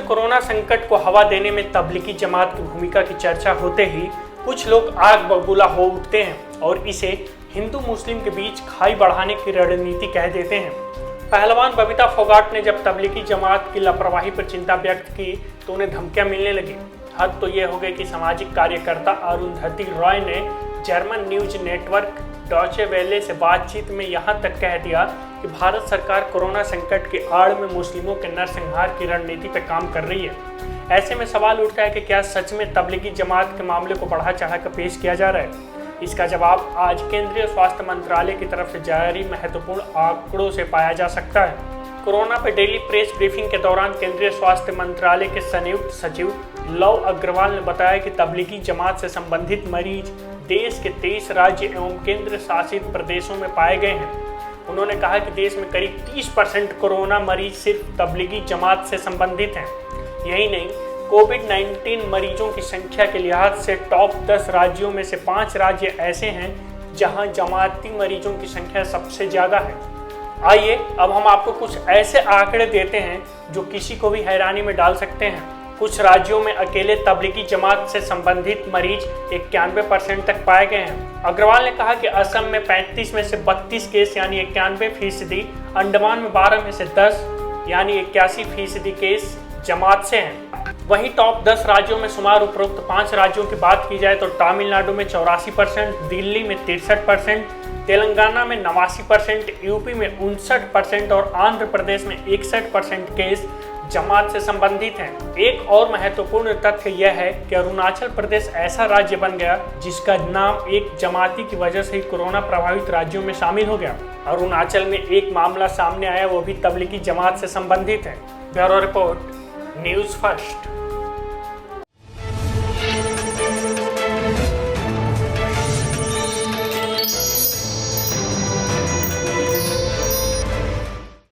Corona संकट को हवा देने में तबलीगी जमात की भूमिका की चर्चा होते ही कुछ लोग आग बबूला हो उठते हैं और इसे हिंदू मुस्लिम के बीच खाई बढ़ाने की रणनीति कह देते हैं। पहलवान बबीता फोगाट ने जब तबलीगी जमात की लापरवाही पर चिंता व्यक्त की तो उन्हें धमकियां मिलने लगी। हद तो ये हो गई कि सामाजिक कार्यकर्ता अरुंधति रॉय ने जर्मन न्यूज नेटवर्क डॉचे वेले से बातचीत में यहाँ तक कह दिया कि भारत सरकार कोरोना संकट की आड़ में मुस्लिमों के नरसंहार की रणनीति पर काम कर रही है। ऐसे में सवाल उठता है कि क्या सच में तबलीगी जमात के मामले को बढ़ा चढ़ाकर पेश किया जा रहा है? इसका जवाब आज केंद्रीय स्वास्थ्य मंत्रालय की तरफ से जारी महत्वपूर्ण आंकड़ों से पाया जा सकता है। कोरोना पर डेली प्रेस ब्रीफिंग के दौरान केंद्रीय स्वास्थ्य मंत्रालय के संयुक्त सचिव लव अग्रवाल ने बताया कि तबलीगी जमात से संबंधित मरीज देश के 23 राज्य एवं केंद्र शासित प्रदेशों में पाए गए हैं। उन्होंने कहा कि देश में करीब 30% कोरोना मरीज सिर्फ तबलीगी जमात से संबंधित हैं। यही नहीं, कोविड-19 मरीजों की संख्या के लिहाज से टॉप 10 राज्यों में से 5 राज्य ऐसे हैं जहां जमाती मरीजों की संख्या सबसे ज़्यादा है। आइए अब हम आपको कुछ ऐसे आंकड़े देते हैं जो किसी को भी हैरानी में डाल सकते हैं। कुछ राज्यों में अकेले तबलीगी जमात से संबंधित मरीज 91% तक पाए गए हैं। अग्रवाल ने कहा कि असम में 35 में से 32 केस यानी 91%, अंडमान में 12 में से 10 यानी 81% केस जमात से हैं। वहीं टॉप 10 राज्यों में शुमार उपरोक्त 5 राज्यों की बात की जाए तो तमिलनाडु में 84%, दिल्ली में 63%, तेलंगाना में 89%, यूपी में 59% और आंध्र प्रदेश में 61% केस जमात से संबंधित हैं। एक और महत्वपूर्ण तथ्य यह है कि अरुणाचल प्रदेश ऐसा राज्य बन गया जिसका नाम एक जमाती की वजह से ही कोरोना प्रभावित राज्यों में शामिल हो गया। अरुणाचल में एक मामला सामने आया, वो भी तबलीगी जमात से संबंधित है। Bureau report, news first.